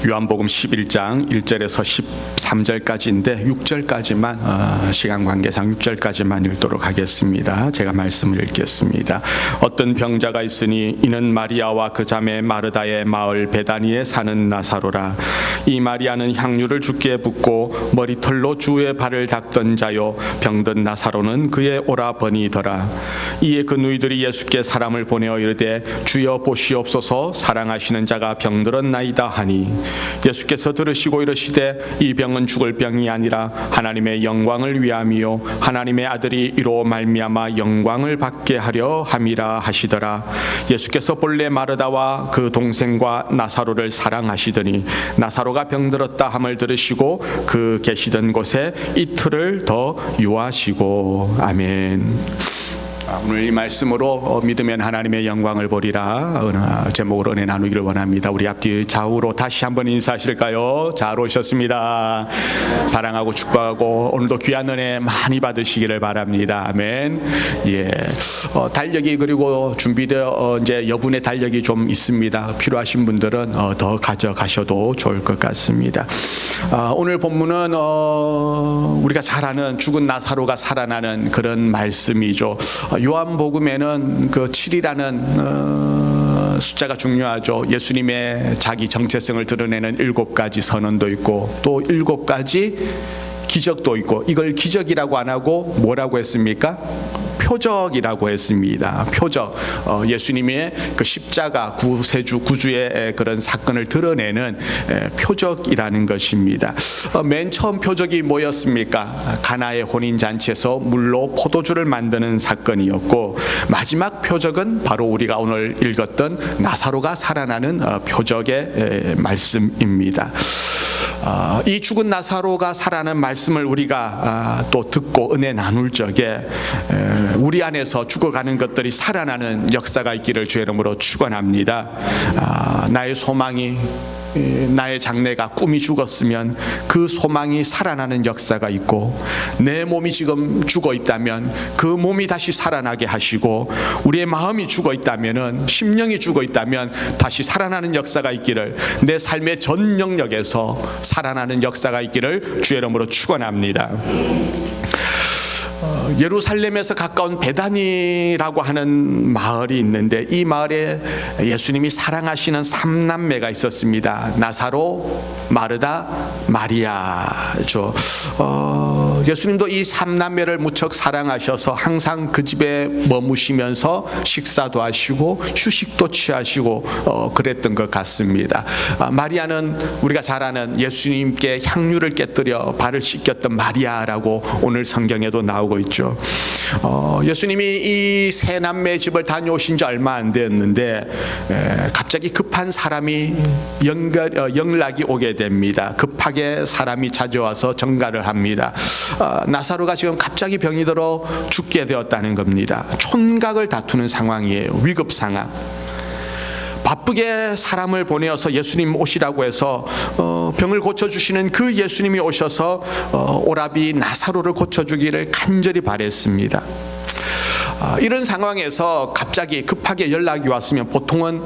요한복음 11장 1절에서 13절까지인데 6절까지만 시간 관계상 6절까지만 읽도록 하겠습니다. 제가 말씀을 읽겠습니다. 어떤 병자가 있으니 이는 마리아와 그 자매 마르다의 마을 베다니에 사는 나사로라. 이 마리아는 향유를 주께 붓고 머리털로 주의 발을 닦던 자요, 병든 나사로는 그의 오라버니더라. 이에 그 누이들이 예수께 사람을 보내어 이르되 주여 보시옵소서, 사랑하시는 자가 병들었나이다 하니, 예수께서 들으시고 이르시되 이 병은 죽을 병이 아니라 하나님의 영광을 위함이요 하나님의 아들이 이로 말미암아 영광을 받게 하려 함이라 하시더라. 예수께서 본래 마르다와 그 동생과 나사로를 사랑하시더니 나사로가 병들었다 함을 들으시고 그 계시던 곳에 이틀을 더 유하시고. 아멘. 오늘 이 말씀으로 믿으면 하나님의 영광을 보리라 제목으로 은혜 나누기를 원합니다. 우리 앞뒤 좌우로 다시 한번 인사하실까요? 잘 오셨습니다. 사랑하고 축복하고 오늘도 귀한 은혜 많이 받으시기를 바랍니다. 아멘. 예. 달력이 그리고 준비되어 이제 여분의 달력이 좀 있습니다. 필요하신 분들은 더 가져가셔도 좋을 것 같습니다. 오늘 본문은 우리가 잘 아는 죽은 나사로가 살아나는 그런 말씀이죠. 요한복음에는 그 7이라는 숫자가 중요하죠. 예수님의 자기 정체성을 드러내는 7가지 선언도 있고 또 7가지 기적도 있고, 이걸 기적이라고 안 하고 뭐라고 했습니까? 표적이라고 했습니다. 표적. 예수님의 그 십자가 구주의 그런 사건을 드러내는 표적이라는 것입니다. 맨 처음 표적이 뭐였습니까? 가나의 혼인잔치에서 물로 포도주를 만드는 사건이었고, 마지막 표적은 바로 우리가 오늘 읽었던 나사로가 살아나는 표적의 말씀입니다. 이 죽은 나사로가 살아나는 말씀을 우리가 또 듣고 은혜 나눌 적에 우리 안에서 죽어가는 것들이 살아나는 역사가 있기를 주의 이름으로 축원합니다. 나의 소망이, 나의 장래가, 꿈이 죽었으면 그 소망이 살아나는 역사가 있고, 내 몸이 지금 죽어 있다면 그 몸이 다시 살아나게 하시고, 우리의 마음이 죽어 있다면, 심령이 죽어 있다면 다시 살아나는 역사가 있기를, 내 삶의 전 영역에서 살아나는 역사가 있기를 주의 이름으로 축원합니다. 예루살렘에서 가까운 베다니라고 하는 마을이 있는데, 이 마을에 예수님이 사랑하시는 3남매가 있었습니다. 나사로, 마르다, 마리아죠. 예수님도 이 3남매를 무척 사랑하셔서 항상 그 집에 머무시면서 식사도 하시고 휴식도 취하시고 그랬던 것 같습니다. 마리아는 우리가 잘 아는 예수님께 향유를 깨뜨려 발을 씻겼던 마리아라고 오늘 성경에도 나오고 있죠. 예수님이 이 세 남매의 집을 다녀오신 지 얼마 안 되었는데 갑자기 급한 사람이 연락이 오게 됩니다. 급하게 사람이 찾아와서 전가를 합니다. 나사로가 지금 갑자기 병이 들어 죽게 되었다는 겁니다. 촌각을 다투는 상황이에요. 위급 상황. 바쁘게 사람을 보내어서 예수님 오시라고 해서 병을 고쳐주시는 그 예수님이 오셔서 오라비 나사로를 고쳐주기를 간절히 바랬습니다. 이런 상황에서 갑자기 급하게 연락이 왔으면 보통은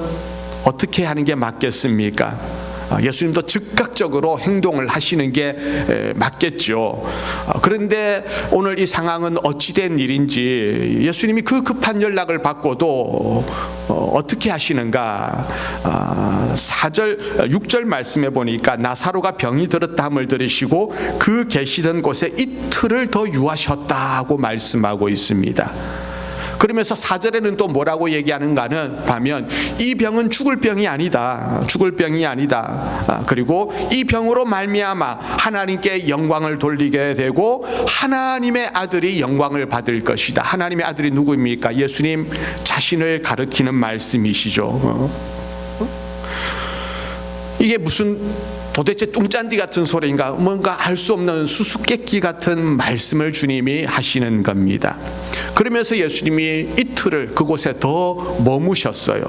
어떻게 하는 게 맞겠습니까? 예수님도 즉각적으로 행동을 하시는 게 맞겠죠. 그런데 오늘 이 상황은 어찌된 일인지 예수님이 그 급한 연락을 받고도 어떻게 하시는가? 6절 말씀해 보니까 나사로가 병이 들었다 함을 들으시고 그 계시던 곳에 이틀을 더 유하셨다고 말씀하고 있습니다. 그러면서 4절에는 또 뭐라고 얘기하는가는 하면 이 병은 죽을 병이 아니다. 죽을 병이 아니다. 그리고 이 병으로 말미암아 하나님께 영광을 돌리게 되고 하나님의 아들이 영광을 받을 것이다. 하나님의 아들이 누구입니까? 예수님 자신을 가리키는 말씀이시죠. 이게 무슨 도대체 뚱짠디 같은 소리인가? 뭔가 알 수 없는 수수께끼 같은 말씀을 주님이 하시는 겁니다. 그러면서 예수님이 이틀을 그곳에 더 머무셨어요.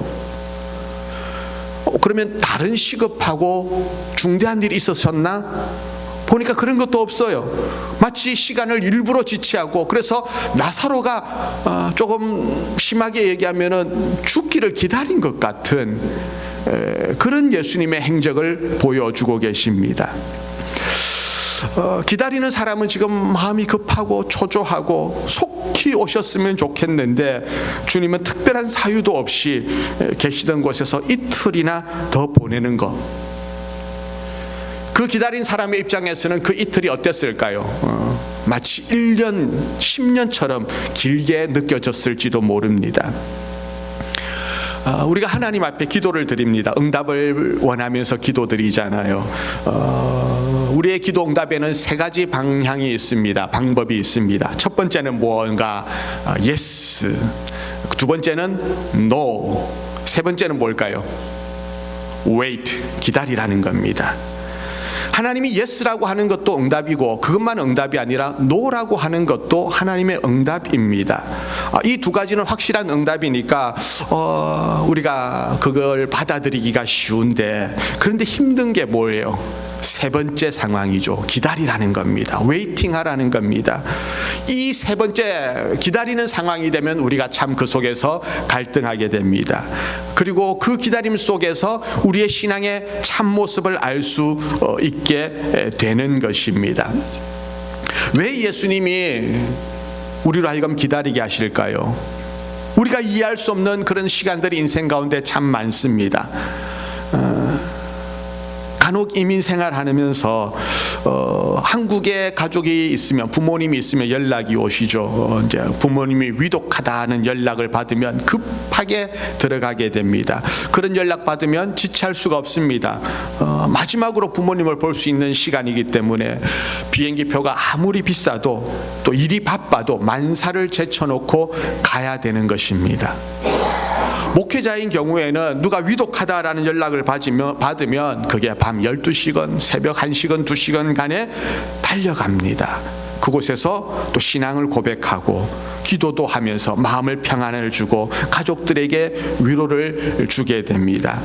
그러면 다른 시급하고 중대한 일이 있었나? 보니까 그런 것도 없어요. 마치 시간을 일부러 지체하고, 그래서 나사로가 조금 심하게 얘기하면은 죽기를 기다린 것 같은 그런 예수님의 행적을 보여주고 계십니다. 기다리는 사람은 지금 마음이 급하고 초조하고 속히 오셨으면 좋겠는데 주님은 특별한 사유도 없이 계시던 곳에서 이틀이나 더 보내는 것, 그 기다린 사람의 입장에서는 그 이틀이 어땠을까요? 마치 1년, 10년처럼 길게 느껴졌을지도 모릅니다. 우리가 하나님 앞에 기도를 드립니다. 응답을 원하면서 기도드리잖아요. 우리의 기도 응답에는 세 가지 방향이 있습니다. 방법이 있습니다. 첫 번째는 뭔가 yes, 두 번째는 no, 세 번째는 뭘까요? wait, 기다리라는 겁니다. 하나님이 yes라고 하는 것도 응답이고 그것만 응답이 아니라 no라고 하는 것도 하나님의 응답입니다. 이 두 가지는 확실한 응답이니까 우리가 그걸 받아들이기가 쉬운데, 그런데 힘든 게 뭐예요? 세 번째 상황이죠. 기다리라는 겁니다. 웨이팅 하라는 겁니다. 이 세 번째 기다리는 상황이 되면 우리가 참 그 속에서 갈등하게 됩니다. 그리고 그 기다림 속에서 우리의 신앙의 참모습을 알 수 있게 되는 것입니다. 왜 예수님이 우리로 하여금 기다리게 하실까요? 우리가 이해할 수 없는 그런 시간들이 인생 가운데 참 많습니다. 간혹 이민 생활하면서 한국에 가족이 있으면, 부모님이 있으면 연락이 오시죠. 이제 부모님이 위독하다는 연락을 받으면 급하게 들어가게 됩니다. 그런 연락 받으면 지체할 수가 없습니다. 마지막으로 부모님을 볼 수 있는 시간이기 때문에 비행기 표가 아무리 비싸도 또 일이 바빠도 만사를 제쳐놓고 가야 되는 것입니다. 목회자인 경우에는 누가 위독하다라는 연락을 받으면 그게 밤 12시건 새벽 1시건 2시건 간에 달려갑니다. 그곳에서 또 신앙을 고백하고 기도도 하면서 마음을 평안을 주고 가족들에게 위로를 주게 됩니다.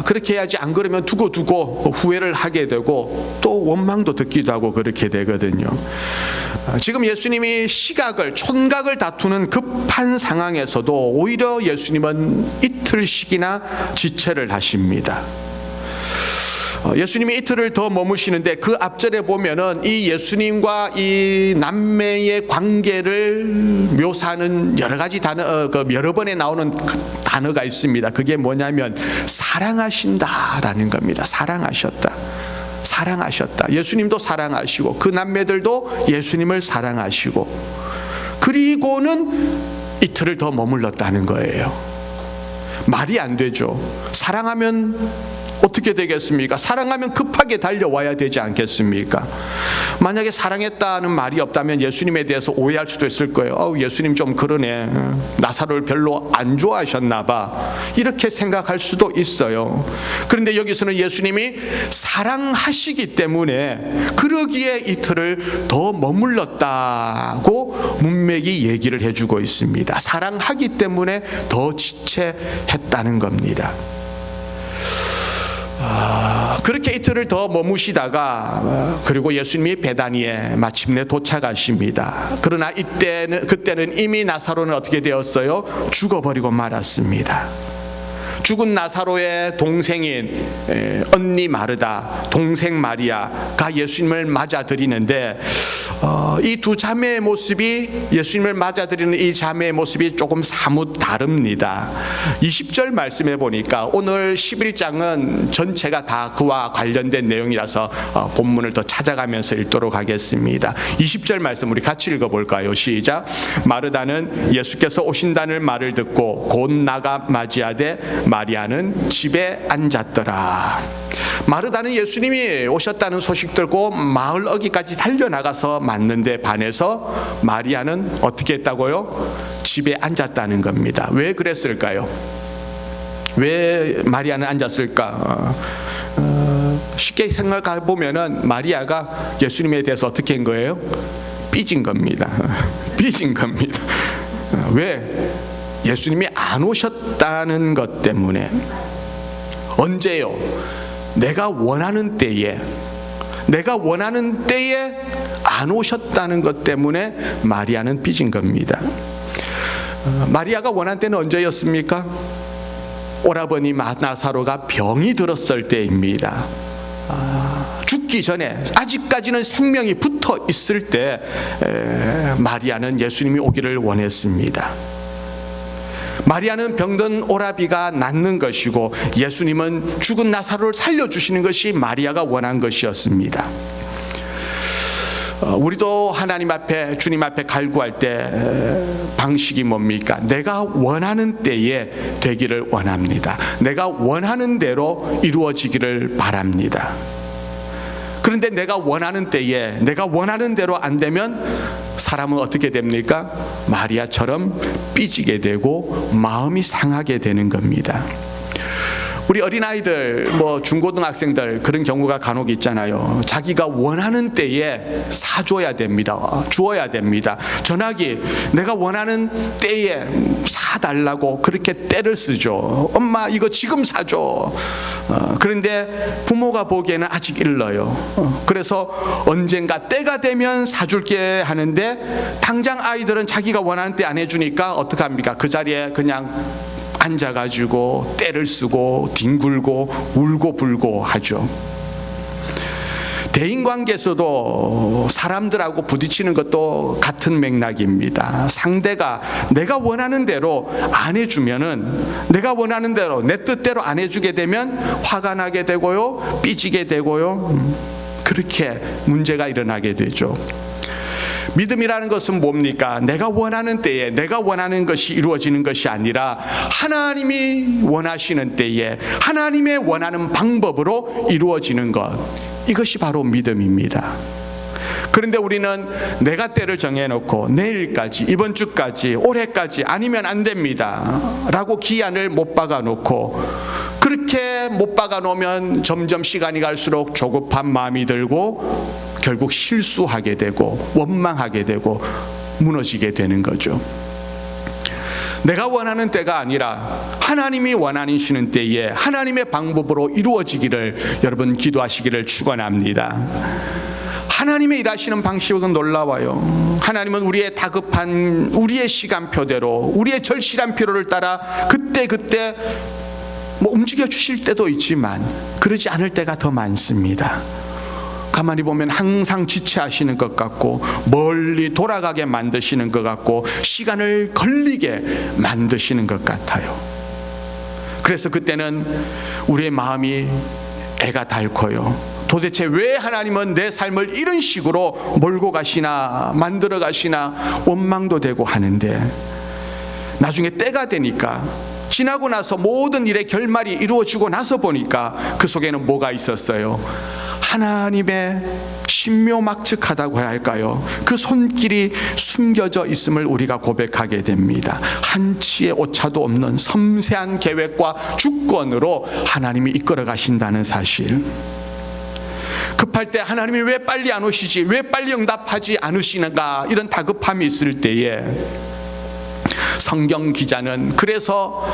그렇게 해야지, 안 그러면 두고 후회를 하게 되고 또 원망도 듣기도 하고 그렇게 되거든요. 지금 예수님이 촌각을 다투는 급한 상황에서도 오히려 예수님은 이틀씩이나 지체를 하십니다. 예수님이 이틀을 더 머무시는데 그 앞절에 보면은 이 예수님과 이 남매의 관계를 묘사하는 여러 가지 단어, 여러 번에 나오는 단어가 있습니다. 그게 뭐냐면 사랑하신다라는 겁니다. 사랑하셨다. 예수님도 사랑하시고 그 남매들도 예수님을 사랑하시고, 그리고는 이틀을 더 머물렀다는 거예요. 말이 안 되죠. 사랑하면 어떻게 되겠습니까? 사랑하면 급하게 달려와야 되지 않겠습니까? 만약에 사랑했다는 말이 없다면 예수님에 대해서 오해할 수도 있을 거예요. 예수님 좀 그러네, 나사로를 별로 안 좋아하셨나 봐, 이렇게 생각할 수도 있어요. 그런데 여기서는 예수님이 사랑하시기 때문에 그러기에 이틀을 더 머물렀다고 문맥이 얘기를 해주고 있습니다. 사랑하기 때문에 더 지체했다는 겁니다. 그렇게 이틀을 더 머무시다가 그리고 예수님이 베다니에 마침내 도착하십니다. 그러나 그때는 이미 나사로는 어떻게 되었어요? 죽어버리고 말았습니다. 죽은 나사로의 동생인 언니 마르다, 동생 마리아가 예수님을 맞아들이는데 이 두 자매의 모습이, 예수님을 맞아들이는 이 자매의 모습이 조금 사뭇 다릅니다. 20절 말씀해 보니까, 오늘 11장은 전체가 다 그와 관련된 내용이라서 본문을 더 찾아가면서 읽도록 하겠습니다. 20절 말씀 우리 같이 읽어볼까요? 시작. 마르다는 예수께서 오신다는 말을 듣고 곧 나가 맞이하되 마리아는 집에 앉았더라. 마르다는 예수님이 오셨다는 소식 듣고 마을 어귀까지 달려나가서 맞는데 반해서 마리아는 어떻게 했다고요? 집에 앉았다는 겁니다. 왜 그랬을까요? 왜 마리아는 앉았을까? 쉽게 생각해 보면은 마리아가 예수님에 대해서 어떻게 한 거예요? 삐진 겁니다. 삐진 겁니다. 왜? 예수님이 안 오셨다는 것 때문에. 언제요? 내가 원하는 때에 안 오셨다는 것 때문에 마리아는 삐진 겁니다. 마리아가 원한 때는 언제였습니까? 오라버니 나사로가 병이 들었을 때입니다. 죽기 전에 아직까지는 생명이 붙어 있을 때 마리아는 예수님이 오기를 원했습니다. 마리아는 병든 오라비가 낫는 것이고 예수님은 죽은 나사로를 살려주시는 것이 마리아가 원한 것이었습니다. 우리도 하나님 앞에, 주님 앞에 갈구할 때 방식이 뭡니까? 내가 원하는 때에 되기를 원합니다. 내가 원하는 대로 이루어지기를 바랍니다. 그런데 내가 원하는 때에 내가 원하는 대로 안 되면 사람은 어떻게 됩니까? 마리아처럼 삐지게 되고 마음이 상하게 되는 겁니다. 우리 어린아이들, 중고등학생들 그런 경우가 간혹 있잖아요. 자기가 원하는 때에 사줘야 됩니다. 주어야 됩니다. 전화기 내가 원하는 때에 사달라고 그렇게 때를 쓰죠. 엄마 이거 지금 사줘. 그런데 부모가 보기에는 아직 일러요. 그래서 언젠가 때가 되면 사줄게 하는데 당장 아이들은 자기가 원하는 때 안 해주니까 어떡합니까? 그 자리에 그냥 앉아가지고 때를 쓰고 뒹굴고 울고 불고 하죠. 대인관계에서도 사람들하고 부딪히는 것도 같은 맥락입니다. 상대가 내가 원하는 대로 안 해주면은, 내가 원하는 대로 내 뜻대로 안 해주게 되면 화가 나게 되고요, 삐지게 되고요, 그렇게 문제가 일어나게 되죠. 믿음이라는 것은 뭡니까? 내가 원하는 때에 내가 원하는 것이 이루어지는 것이 아니라 하나님이 원하시는 때에 하나님의 원하는 방법으로 이루어지는 것, 이것이 바로 믿음입니다. 그런데 우리는 내가 때를 정해놓고 내일까지, 이번 주까지, 올해까지 아니면 안 됩니다 라고 기한을 못 박아놓고, 그렇게 못 박아놓으면 점점 시간이 갈수록 조급한 마음이 들고 결국 실수하게 되고 원망하게 되고 무너지게 되는 거죠. 내가 원하는 때가 아니라 하나님이 원하시는 때에 하나님의 방법으로 이루어지기를 여러분 기도하시기를 축원합니다. 하나님의 일하시는 방식은 놀라워요. 하나님은 우리의 다급한 우리의 시간표대로 우리의 절실한 필요를 따라 그때 움직여 주실 때도 있지만 그러지 않을 때가 더 많습니다. 가만히 보면 항상 지체하시는 것 같고 멀리 돌아가게 만드시는 것 같고 시간을 걸리게 만드시는 것 같아요. 그래서 그때는 우리의 마음이 애가 닳고요. 도대체 왜 하나님은 내 삶을 이런 식으로 몰고 가시나 만들어 가시나 원망도 되고 하는데, 나중에 때가 되니까 지나고 나서 모든 일의 결말이 이루어지고 나서 보니까 그 속에는 뭐가 있었어요? 하나님의 신묘막측하다고 해야 할까요? 그 손길이 숨겨져 있음을 우리가 고백하게 됩니다. 한치의 오차도 없는 섬세한 계획과 주권으로 하나님이 이끌어 가신다는 사실. 급할 때 하나님이 왜 빨리 안 오시지? 왜 빨리 응답하지 않으시는가? 이런 다급함이 있을 때에 성경 기자는 그래서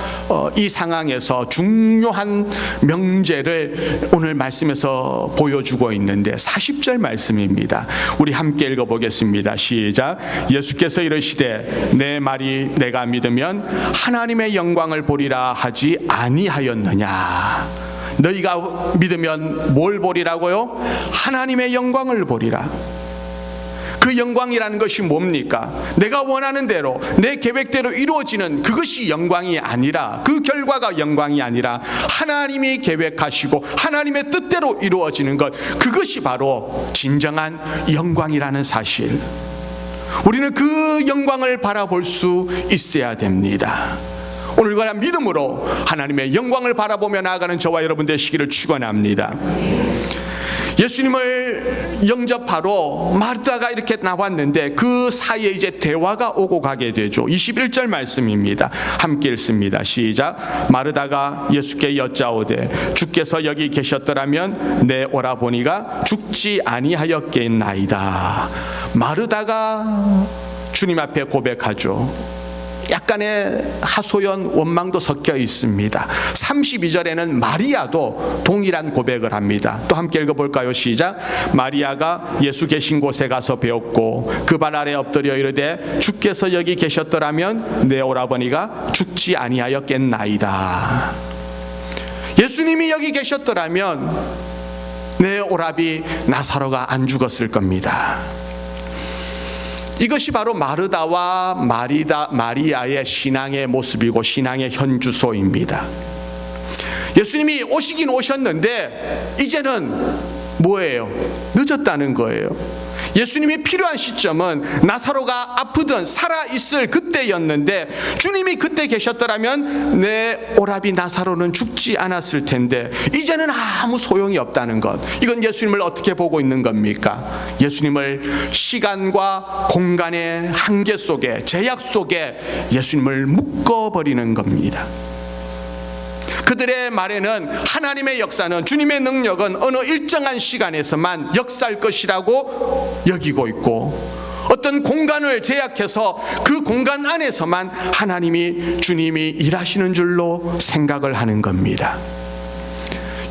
이 상황에서 중요한 명제를 오늘 말씀에서 보여주고 있는데 40절 말씀입니다. 우리 함께 읽어보겠습니다. 시작. 예수께서 이르시되 내 말이 내가 믿으면 하나님의 영광을 보리라 하지 아니하였느냐. 너희가 믿으면 뭘 보리라고요? 하나님의 영광을 보리라. 그 영광이라는 것이 뭡니까? 내가 원하는 대로 내 계획대로 이루어지는 그것이 영광이 아니라, 그 결과가 영광이 아니라 하나님이 계획하시고 하나님의 뜻대로 이루어지는 것, 그것이 바로 진정한 영광이라는 사실. 우리는 그 영광을 바라볼 수 있어야 됩니다. 오늘 그냥 믿음으로 하나님의 영광을 바라보며 나아가는 저와 여러분 되시기를 축원합니다. 예수님을 영접하러 마르다가 이렇게 나왔는데 그 사이에 이제 대화가 오고 가게 되죠. 21절 말씀입니다. 함께 읽습니다. 시작. 마르다가 예수께 여짜오되 주께서 여기 계셨더라면 내 오라버니가 죽지 아니하였겠나이다. 마르다가 주님 앞에 고백하죠. 약간의 하소연 원망도 섞여 있습니다. 32절에는 마리아도 동일한 고백을 합니다. 또 함께 읽어볼까요? 시작. 마리아가 예수 계신 곳에 가서 배웠고 그 발 아래 엎드려 이르되 주께서 여기 계셨더라면 내 오라버니가 죽지 아니하였겠나이다. 예수님이 여기 계셨더라면 내 오라비 나사로가 안 죽었을 겁니다. 이것이 바로 마르다와 마리아의 신앙의 모습이고 신앙의 현주소입니다. 예수님이 오시긴 오셨는데 이제는 뭐예요? 늦었다는 거예요. 예수님이 필요한 시점은 나사로가 아프든 살아있을 그때였는데 주님이 그때 계셨더라면 내 오라비 나사로는 죽지 않았을 텐데 이제는 아무 소용이 없다는 것. 이건 예수님을 어떻게 보고 있는 겁니까? 예수님을 시간과 공간의 한계 속에, 제약 속에 예수님을 묶어버리는 겁니다. 그들의 말에는 하나님의 역사는, 주님의 능력은 어느 일정한 시간에서만 역사할 것이라고 여기고 있고, 어떤 공간을 제약해서 그 공간 안에서만 주님이 일하시는 줄로 생각을 하는 겁니다.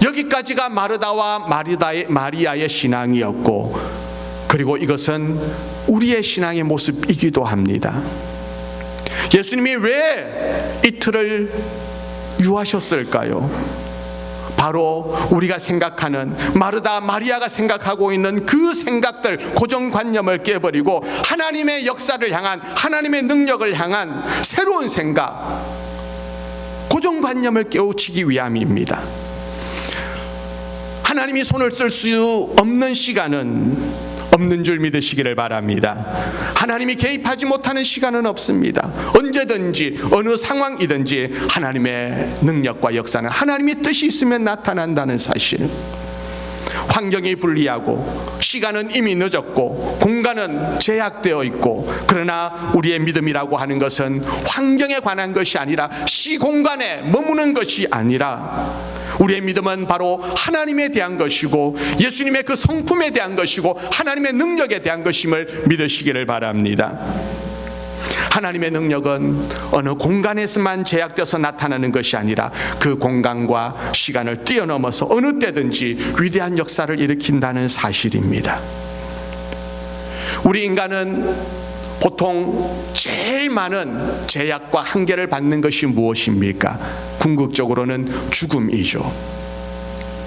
여기까지가 마르다와 마리아의 신앙이었고, 그리고 이것은 우리의 신앙의 모습이기도 합니다. 예수님이 왜 이틀을 유하셨을까요? 바로 우리가 생각하는, 마르다 마리아가 생각하고 있는 그 생각들, 고정관념을 깨버리고 하나님의 역사를 향한, 하나님의 능력을 향한 새로운 생각, 고정관념을 깨우치기 위함입니다. 하나님이 손을 쓸 수 없는 시간은 없는 줄 믿으시기를 바랍니다. 하나님이 개입하지 못하는 시간은 없습니다. 언제든지 어느 상황이든지 하나님의 능력과 역사는 하나님의 뜻이 있으면 나타난다는 사실. 환경이 불리하고 시간은 이미 늦었고 공간은 제약되어 있고, 그러나 우리의 믿음이라고 하는 것은 환경에 관한 것이 아니라 시공간에 머무는 것이 아니라 우리의 믿음은 바로 하나님에 대한 것이고 예수님의 그 성품에 대한 것이고 하나님의 능력에 대한 것임을 믿으시기를 바랍니다. 하나님의 능력은 어느 공간에서만 제약되어서 나타나는 것이 아니라 그 공간과 시간을 뛰어넘어서 어느 때든지 위대한 역사를 일으킨다는 사실입니다. 우리 인간은 보통 제일 많은 제약과 한계를 받는 것이 무엇입니까? 궁극적으로는 죽음이죠.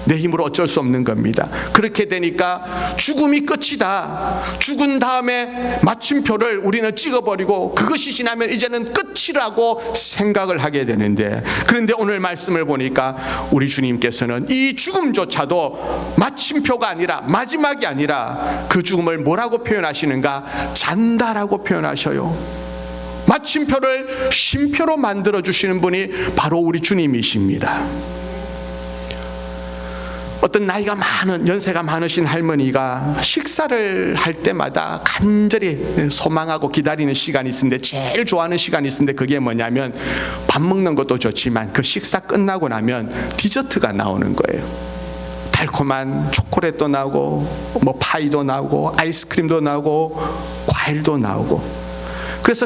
내 힘으로 어쩔 수 없는 겁니다. 그렇게 되니까 죽음이 끝이다, 죽은 다음에 마침표를 우리는 찍어버리고 그것이 지나면 이제는 끝이라고 생각을 하게 되는데, 그런데 오늘 말씀을 보니까 우리 주님께서는 이 죽음조차도 마침표가 아니라, 마지막이 아니라 그 죽음을 뭐라고 표현하시는가? 잔다라고 표현하셔요. 마침표를 쉼표로 만들어 주시는 분이 바로 우리 주님이십니다. 어떤 나이가 많은, 연세가 많으신 할머니가 식사를 할 때마다 간절히 소망하고 기다리는 시간이 있는데, 제일 좋아하는 시간이 있는데 그게 뭐냐면 밥 먹는 것도 좋지만 그 식사 끝나고 나면 디저트가 나오는 거예요. 달콤한 초콜릿도 나오고 뭐 파이도 나오고 아이스크림도 나오고 과일도 나오고. 그래서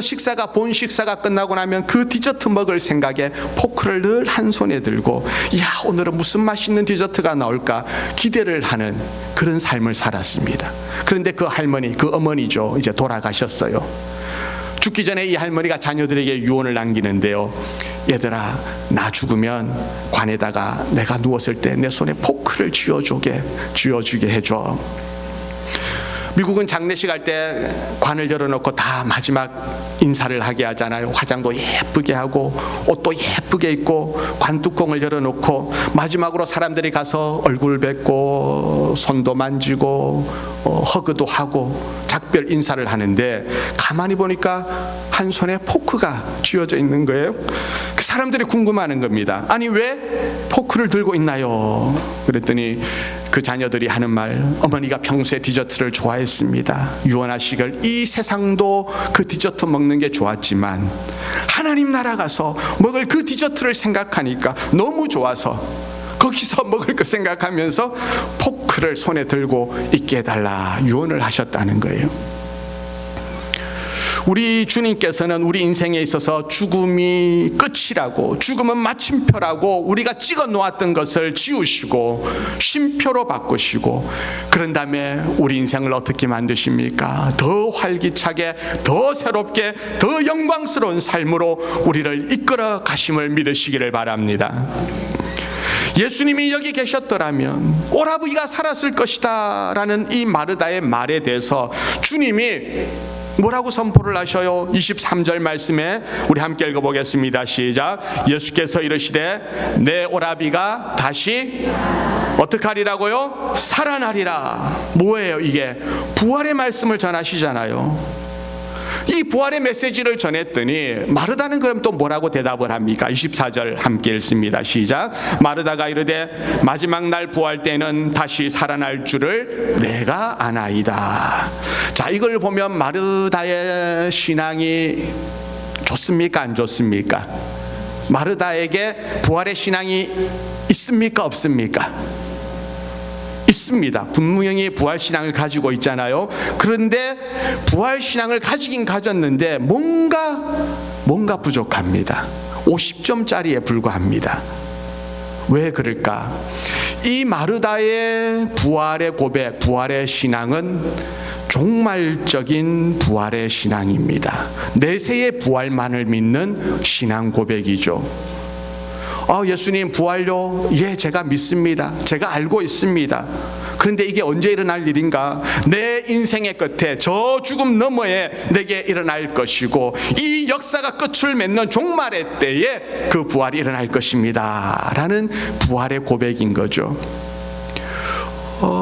본 식사가 끝나고 나면 그 디저트 먹을 생각에 포크를 늘 한 손에 들고, 야, 오늘은 무슨 맛있는 디저트가 나올까 기대를 하는 그런 삶을 살았습니다. 그런데 그 할머니, 그 어머니죠, 이제 돌아가셨어요. 죽기 전에 이 할머니가 자녀들에게 유언을 남기는데요. 얘들아, 나 죽으면 관에다가 내가 누웠을 때 내 손에 포크를 쥐어주게 해줘. 미국은 장례식 할 때 관을 열어놓고 다 마지막 인사를 하게 하잖아요. 화장도 예쁘게 하고 옷도 예쁘게 입고 관뚜껑을 열어놓고 마지막으로 사람들이 가서 얼굴 뵙고 손도 만지고 허그도 하고 작별 인사를 하는데, 가만히 보니까 한 손에 포크가 쥐어져 있는 거예요. 사람들이 궁금해하는 겁니다. 아니, 왜 포크를 들고 있나요? 그랬더니 그 자녀들이 하는 말, 어머니가 평소에 디저트를 좋아했습니다. 유언하시길, 이 세상도 그 디저트 먹는 게 좋았지만 하나님 나라 가서 먹을 그 디저트를 생각하니까 너무 좋아서 거기서 먹을 거 생각하면서 포크를 손에 들고 있게 해달라 유언을 하셨다는 거예요. 우리 주님께서는 우리 인생에 있어서 죽음이 끝이라고, 죽음은 마침표라고 우리가 찍어 놓았던 것을 지우시고 쉼표로 바꾸시고, 그런 다음에 우리 인생을 어떻게 만드십니까? 더 활기차게, 더 새롭게, 더 영광스러운 삶으로 우리를 이끌어 가심을 믿으시기를 바랍니다. 예수님이 여기 계셨더라면 오라버니가 살았을 것이다 라는 이 마르다의 말에 대해서 주님이 뭐라고 선포를 하셔요? 23절 말씀에 우리 함께 읽어보겠습니다. 시작. 예수께서 이르시되 내 오라비가 다시 어떻게 하리라고요? 살아나리라. 뭐예요 이게? 부활의 말씀을 전하시잖아요. 이 부활의 메시지를 전했더니 마르다는 그럼 또 뭐라고 대답을 합니까? 24절 함께 읽습니다. 시작. 마르다가 이르되 마지막 날 부활 때는 다시 살아날 줄을 내가 아나이다. 자, 이걸 보면 마르다의 신앙이 좋습니까? 안 좋습니까? 마르다에게 부활의 신앙이 있습니까? 없습니까? 있습니다. 분명히 부활신앙을 가지고 있잖아요. 그런데 부활신앙을 가지긴 가졌는데 뭔가 부족합니다. 50점짜리에 불과합니다. 왜 그럴까? 이 마르다의 부활의 고백, 부활의 신앙은 종말적인 부활의 신앙입니다. 내세의 부활만을 믿는 신앙 고백이죠. 예수님 부활요? 예, 제가 믿습니다. 제가 알고 있습니다. 그런데 이게 언제 일어날 일인가? 내 인생의 끝에 저 죽음 너머에 내게 일어날 것이고 이 역사가 끝을 맺는 종말의 때에 그 부활이 일어날 것입니다 라는 부활의 고백인 거죠.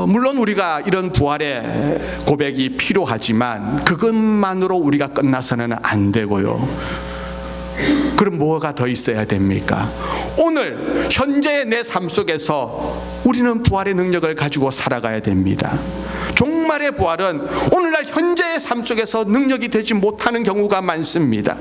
물론 우리가 이런 부활의 고백이 필요하지만 그것만으로 우리가 끝나서는 안 되고요. 그럼 뭐가 더 있어야 됩니까? 오늘 현재의 내 삶 속에서 우리는 부활의 능력을 가지고 살아가야 됩니다. 종말의 부활은 오늘날 현재의 삶 속에서 능력이 되지 못하는 경우가 많습니다.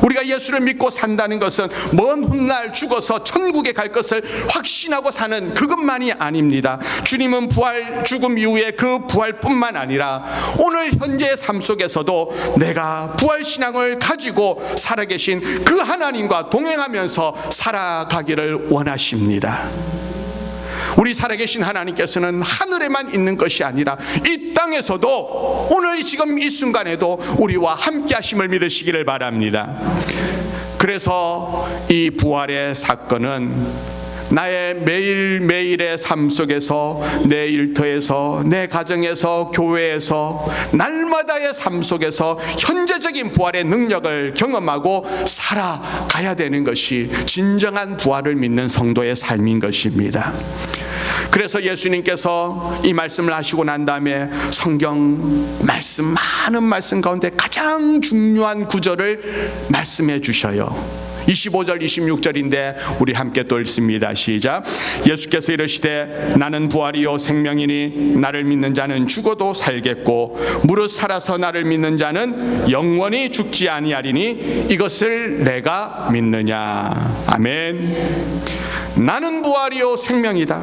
우리가 예수를 믿고 산다는 것은 먼 훗날 죽어서 천국에 갈 것을 확신하고 사는 그것만이 아닙니다. 주님은 부활 죽음 이후에 그 부활뿐만 아니라 오늘 현재의 삶 속에서도 내가 부활신앙을 가지고 살아계신 그 하나님과 동행하면서 살아가기를 원하십니다. 우리 살아계신 하나님께서는 하늘에만 있는 것이 아니라 이 땅에서도 오늘 지금 이 순간에도 우리와 함께 하심을 믿으시기를 바랍니다. 그래서 이 부활의 사건은 나의 매일매일의 삶 속에서, 내 일터에서, 내 가정에서, 교회에서, 날마다의 삶 속에서 현재적인 부활의 능력을 경험하고 살아가야 되는 것이 진정한 부활을 믿는 성도의 삶인 것입니다. 그래서 예수님께서 이 말씀을 하시고 난 다음에 성경 말씀, 많은 말씀 가운데 가장 중요한 구절을 말씀해 주셔요. 25절 26절인데 우리 함께 또 읽습니다. 시작. 예수께서 이르시되 나는 부활이요 생명이니 나를 믿는 자는 죽어도 살겠고 무릇 살아서 나를 믿는 자는 영원히 죽지 아니하리니 이것을 내가 믿느냐. 아멘. 나는 부활이요 생명이다.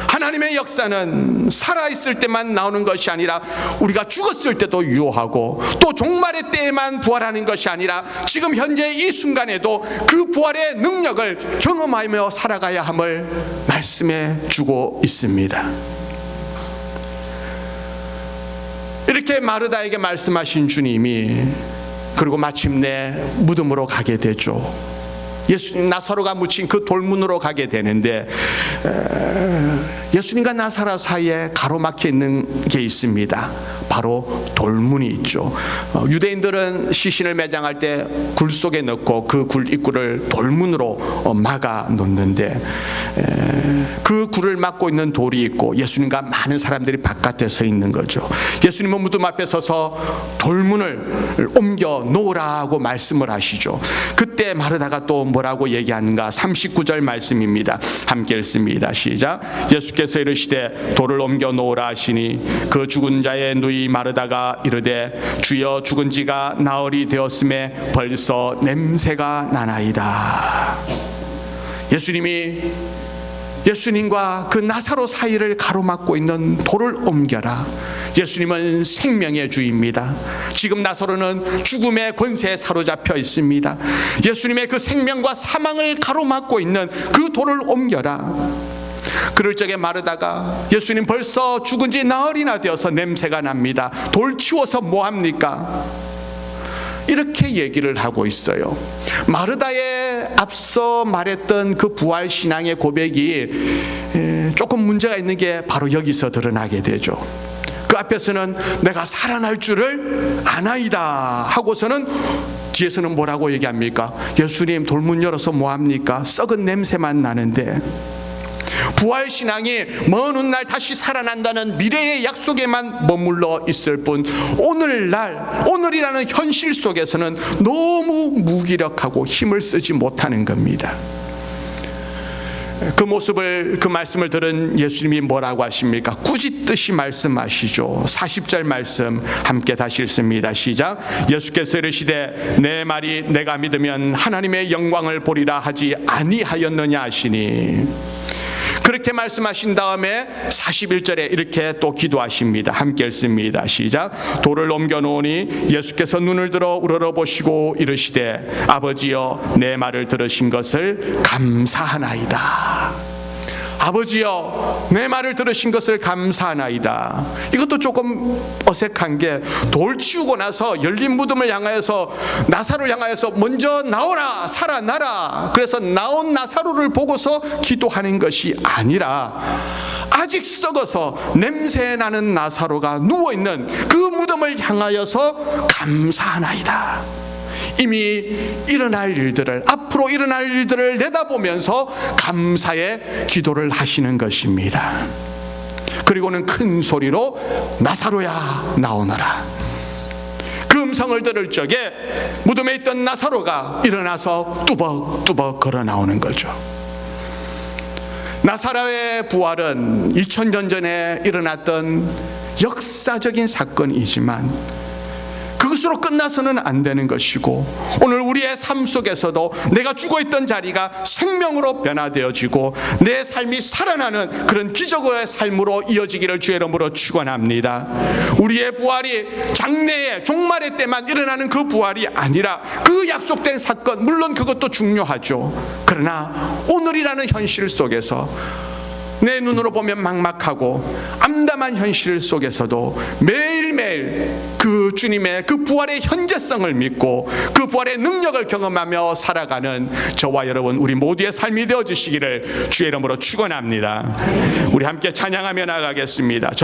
하나님의 역사는 살아있을 때만 나오는 것이 아니라 우리가 죽었을 때도 유효하고 또 종말의 때에만 부활하는 것이 아니라 지금 현재 이 순간에도 그 부활의 능력을 경험하며 살아가야 함을 말씀해 주고 있습니다. 이렇게 마르다에게 말씀하신 주님이 그리고 마침내 무덤으로 가게 되죠. 예수님 나사로가 묻힌 그 돌문으로 가게 되는데 예수님과 나사로 사이에 가로막혀 있는 게 있습니다. 바로 돌문이 있죠. 유대인들은 시신을 매장할 때 굴 속에 넣고 그 굴 입구를 돌문으로 막아 놓는데 그 굴을 막고 있는 돌이 있고 예수님과 많은 사람들이 바깥에 서 있는 거죠. 예수님은 무덤 앞에 서서 돌문을 옮겨 놓으라고 말씀을 하시죠. 그때 마르다가 또 뭐라고 얘기하는가? 39절 말씀입니다. 함께 읽습니다. 시작. 예수께서 이르시되 돌을 옮겨 놓으라 하시니 그 죽은 자의 누이 마르다가 이르되 주여 죽은 지가 나흘이 되었음에 벌써 냄새가 나나이다. 예수님과 그 나사로 사이를 가로막고 있는 돌을 옮겨라. 예수님은 생명의 주입니다. 지금 나사로는 죽음의 권세에 사로잡혀 있습니다. 예수님의 그 생명과 사망을 가로막고 있는 그 돌을 옮겨라. 그럴 적에 마르다가 예수님 벌써 죽은 지 나흘이나 되어서 냄새가 납니다. 돌 치워서 뭐합니까? 이렇게 얘기를 하고 있어요. 마르다의 앞서 말했던 그 부활 신앙의 고백이 조금 문제가 있는 게 바로 여기서 드러나게 되죠. 그 앞에서는 내가 살아날 줄을 아나이다 하고서는 뒤에서는 뭐라고 얘기합니까? 예수님 돌문 열어서 뭐합니까? 썩은 냄새만 나는데. 부활신앙이 먼 훗날 다시 살아난다는 미래의 약속에만 머물러 있을 뿐 오늘이라는 현실 속에서는 너무 무기력하고 힘을 쓰지 못하는 겁니다. 그 말씀을 들은 예수님이 뭐라고 하십니까? 꾸짖듯이 말씀하시죠. 40절 말씀 함께 다시 읽습니다. 시작. 예수께서 이르시되 내 말이 내가 믿으면 하나님의 영광을 보리라 하지 아니하였느냐 하시니. 그렇게 말씀하신 다음에 41절에 이렇게 또 기도하십니다. 함께 읽습니다. 시작. 돌을 옮겨 놓으니 예수께서 눈을 들어 우러러보시고 이르시되 아버지여 내 말을 들으신 것을 감사하나이다. 아버지여 내 말을 들으신 것을 감사하나이다. 이것도 조금 어색한 게 돌 치우고 나서 열린 무덤을 향하여서 나사로를 향하여서 먼저 나오라 살아나라. 그래서 나온 나사로를 보고서 기도하는 것이 아니라 아직 썩어서 냄새나는 나사로가 누워있는 그 무덤을 향하여서 감사하나이다. 이미 일어날 일들을, 앞으로 일어날 일들을 내다보면서 감사의 기도를 하시는 것입니다. 그리고는 큰 소리로 나사로야 나오너라. 그 음성을 들을 적에 무덤에 있던 나사로가 일어나서 뚜벅뚜벅 걸어 나오는 거죠. 나사로의 부활은 2000년 전에 일어났던 역사적인 사건이지만 그것으로 끝나서는 안 되는 것이고, 오늘 우리의 삶 속에서도 내가 죽어있던 자리가 생명으로 변화되어지고 내 삶이 살아나는 그런 기적의 삶으로 이어지기를 주의 이름으로 축원합니다. 우리의 부활이 장래의 종말의 때만 일어나는 그 부활이 아니라 그 약속된 사건, 물론 그것도 중요하죠. 그러나 오늘이라는 현실 속에서 내 눈으로 보면 막막하고 암담한 현실 속에서도 매일매일 그 주님의 그 부활의 현재성을 믿고 그 부활의 능력을 경험하며 살아가는 저와 여러분 우리 모두의 삶이 되어주시기를 주의 이름으로 축원합니다. 우리 함께 찬양하며 나가겠습니다.